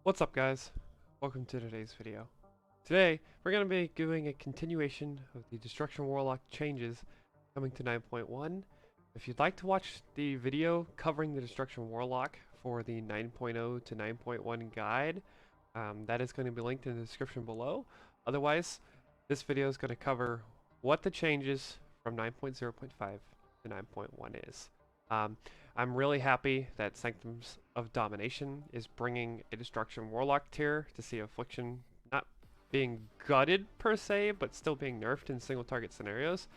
What's up, guys? Welcome to today's video. Today we're going to be doing a continuation of the Destruction Warlock Changes coming to 9.1. If you'd like to watch the video covering the Destruction Warlock for the 9.0 to 9.1 guide, that is going to be linked in the description below. Otherwise, this video is going to cover what the changes from 9.0.5 to 9.1 is. I'm really happy that Sanctums of Domination is bringing a Destruction Warlock tier to see Affliction not being gutted per se, but still being nerfed in single target scenarios.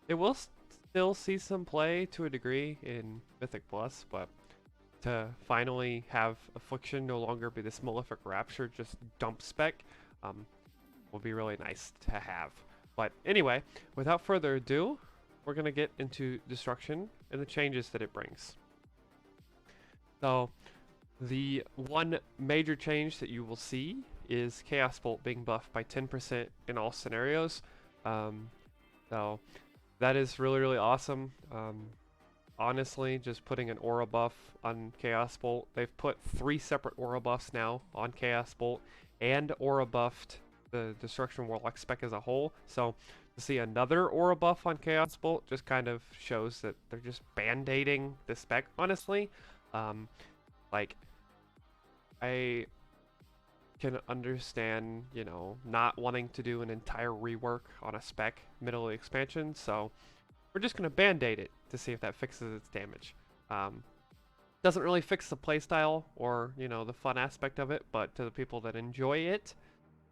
It will still see some play to a degree in Mythic Plus, but to finally have Affliction no longer be this Malefic Rapture, just dump spec, will be really nice to have. But anyway, without further ado, we're going to get into Destruction and the changes that it brings. So, the one major change that you will see is Chaos Bolt being buffed by 10% in all scenarios. So, that is really awesome. Honestly, just putting an aura buff on Chaos Bolt. They've put 3 separate aura buffs now on Chaos Bolt and aura buffed the Destruction Warlock spec as a whole. So, to see another aura buff on Chaos Bolt just kind of shows that they're just band-aiding the spec, honestly. Like, I can understand, you know, not wanting to do an entire rework on a spec middle of the expansion, so we're just going to band-aid it to see if that fixes its damage. Doesn't really fix the playstyle or, you know, the fun aspect of it, but to the people that enjoy it,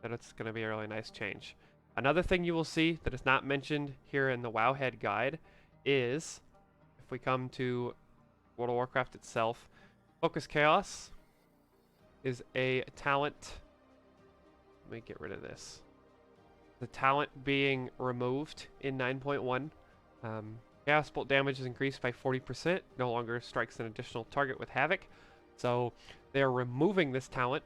then it's going to be a really nice change. Another thing you will see that is not mentioned here in the Wowhead guide is, if we come to World of Warcraft itself, Focus Chaos is a talent. Let me get rid of this. The talent being removed in 9.1. Chaos Bolt damage is increased by 40%, no longer strikes an additional target with Havoc. So they're removing this talent.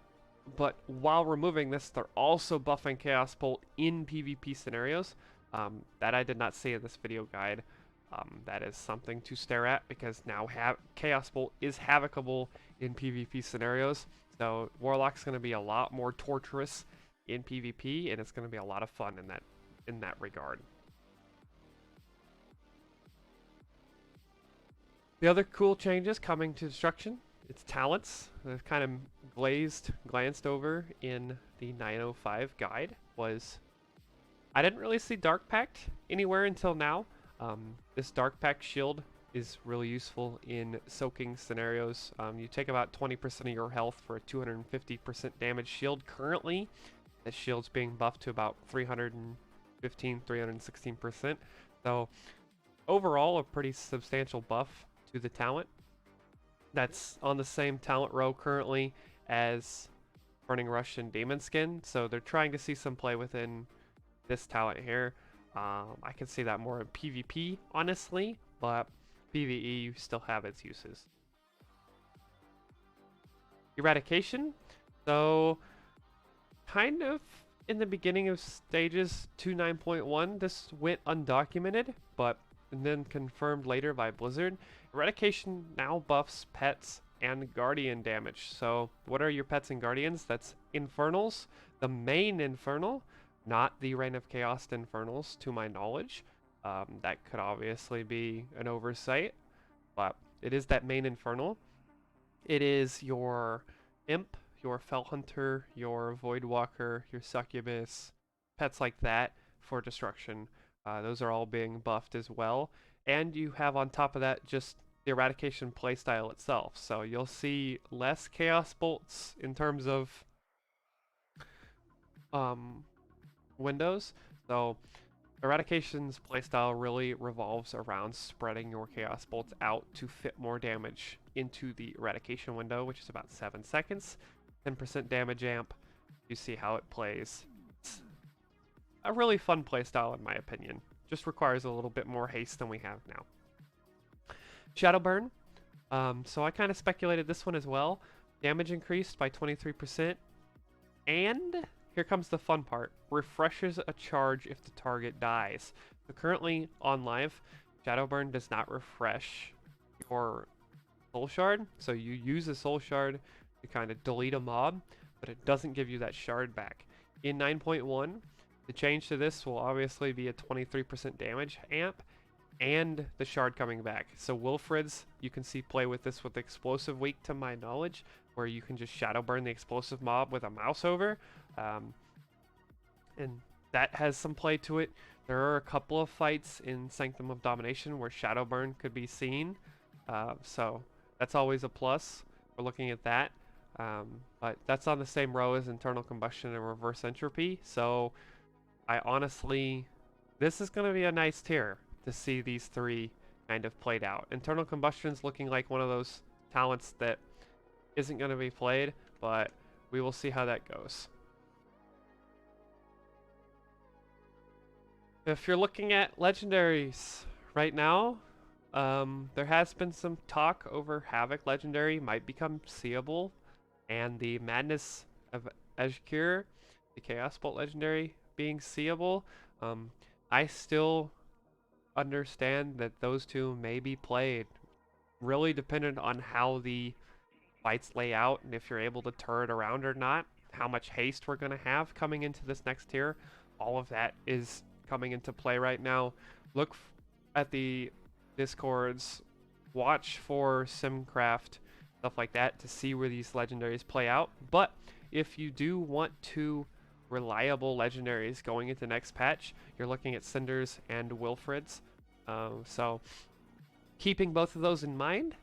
But while removing this, they're also buffing Chaos Bolt in PvP scenarios. That I did not see in this video guide. That is something to stare at because now Chaos Bolt is Havocable in PvP scenarios. So Warlock's going to be a lot more torturous in PvP, and it's going to be a lot of fun in that regard. The other cool changes coming to Destruction, its talents, they've kind of glanced over in the 905 guide, was I didn't really see Dark Pact anywhere until now. This Dark Pact shield is really useful in soaking scenarios. You take about 20% of your health for a 250% damage shield. Currently, that shield's being buffed to about 315, 316%. So overall, a pretty substantial buff to the talent. That's on the same talent row currently as Burning Rush and Demon Skin, so they're trying to see some play within this talent here. I can see that more in PvP, honestly, but PvE you still have its uses. Eradication, so kind of in the beginning of stages 2.9.1, this went undocumented, but and then confirmed later by Blizzard. Eradication now buffs pets and guardian damage. So what are your pets and guardians? That's infernals, the main infernal, not the Reign of Chaos infernals to my knowledge. That could obviously be an oversight, but it is that main infernal. It is your imp, your fell hunter, your voidwalker, your succubus, pets like that for destruction. Those are all being buffed as well. And you have on top of that just the Eradication playstyle itself. So you'll see less Chaos Bolts in terms of windows. So Eradication's playstyle really revolves around spreading your Chaos Bolts out to fit more damage into the Eradication window, which is about 7 seconds. 10% damage amp. You see how it plays. It's a really fun playstyle in my opinion. Just requires a little bit more haste than we have now. Shadowburn. So I kind of speculated this one as well. Damage increased by 23%. And here comes the fun part. Refreshes a charge if the target dies. So currently on live, Shadowburn does not refresh your Soul Shard. So you use a Soul Shard to kind of delete a mob, but it doesn't give you that shard back. In 9.1, the change to this will obviously be a 23% damage amp and the shard coming back. So Wilfrids, you can see play with this with Explosive Weak to my knowledge, where you can just shadow burn the explosive mob with a mouse over. And that has some play to it. There are a couple of fights in Sanctum of Domination where shadow burn could be seen. So that's always a plus. We're looking at that. But that's on the same row as internal combustion and reverse entropy. So I honestly, this is going to be a nice tier to see these three kind of played out. Internal combustion's looking like one of those talents that isn't going to be played, but we will see how that goes. If you're looking at legendaries right now, there has been some talk over Havoc legendary might become seeable, and the Madness of Ejkir, the Chaos Bolt legendary, being seeable. I still understand that those two may be played, really dependent on how the fights lay out and if you're able to turn it around or not, how much haste we're going to have coming into this next tier. All of that is coming into play right now. Look at the Discords, watch for Simcraft, stuff like that to see where these legendaries play out. But if you do want to reliable legendaries going into next patch, you're looking at Cinders and Wilfrids. So keeping both of those in mind,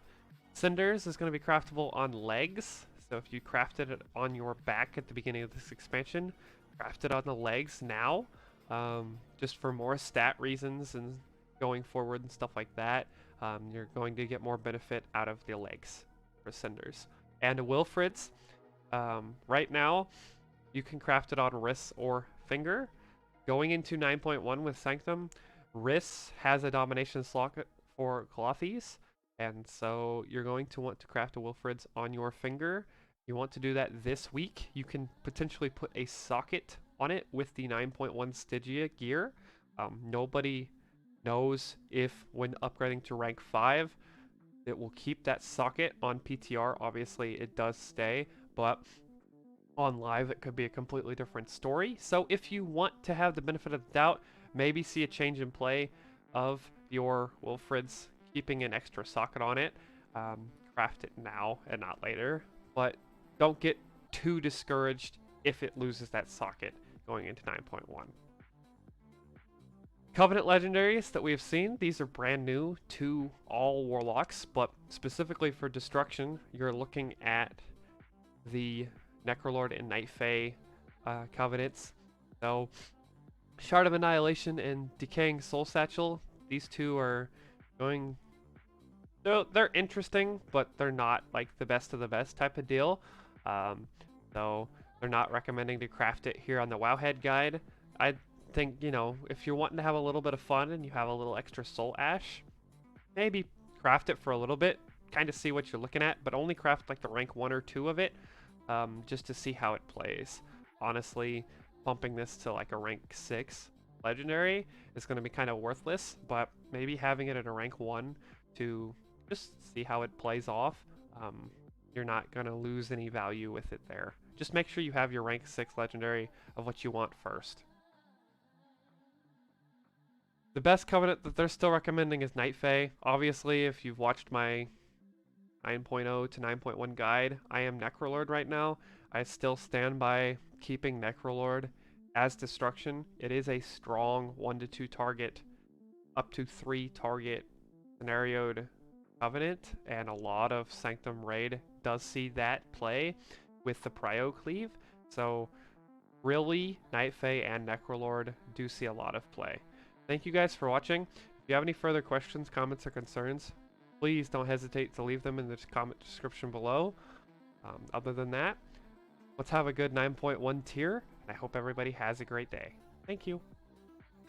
Cinders is going to be craftable on legs. So if you crafted it on your back at the beginning of this expansion, craft it on the legs now, just for more stat reasons and going forward and stuff like that. You're going to get more benefit out of the legs for Cinders. And Wilfrids, right now, you can craft it on wrists or finger. Going into 9.1 with Sanctum, wrists has a domination slot for Clothies, and so you're going to want to craft a Wilfrids on your finger. You want to do that this week. You can potentially put a socket on it with the 9.1 Stygia gear. Nobody knows if when upgrading to rank 5, it will keep that socket on PTR. Obviously, it does stay, but on live, it could be a completely different story. So if you want to have the benefit of the doubt, maybe see a change in play of your Wilfrids, keeping an extra socket on it. Craft it now and not later, but don't get too discouraged if it loses that socket going into 9.1. Covenant Legendaries that we have seen, these are brand new to all Warlocks, but specifically for Destruction, you're looking at the Necrolord and Night Fae Covenants. So, Shard of Annihilation and Decaying Soul Satchel, these two are going... They're interesting, but they're not like the best of the best type of deal. So, they're not recommending to craft it here on the Wowhead guide. I think, you know, if you're wanting to have a little bit of fun and you have a little extra Soul Ash, maybe craft it for a little bit, kind of see what you're looking at, but only craft like the rank 1 or 2 of it. Just to see how it plays. Honestly, bumping this to like a rank 6 legendary is going to be kind of worthless, but maybe having it at a rank 1 to just see how it plays off, you're not going to lose any value with it there. Just make sure you have your rank 6 legendary of what you want first. The best Covenant that they're still recommending is Night Fae. Obviously, if you've watched my 9.0 to 9.1 guide, I am Necrolord right now. I still stand by keeping Necrolord as Destruction. It is a strong 1 to 2 target, up to 3 target scenarioed Covenant, and a lot of Sanctum Raid does see that play with the Prio Cleave. So really, Night Fae and Necrolord do see a lot of play. Thank you guys for watching. If you have any further questions, comments, or concerns, please don't hesitate to leave them in the comment description below. Other than that, let's have a good 9.1 tier, and I hope everybody has a great day. Thank you.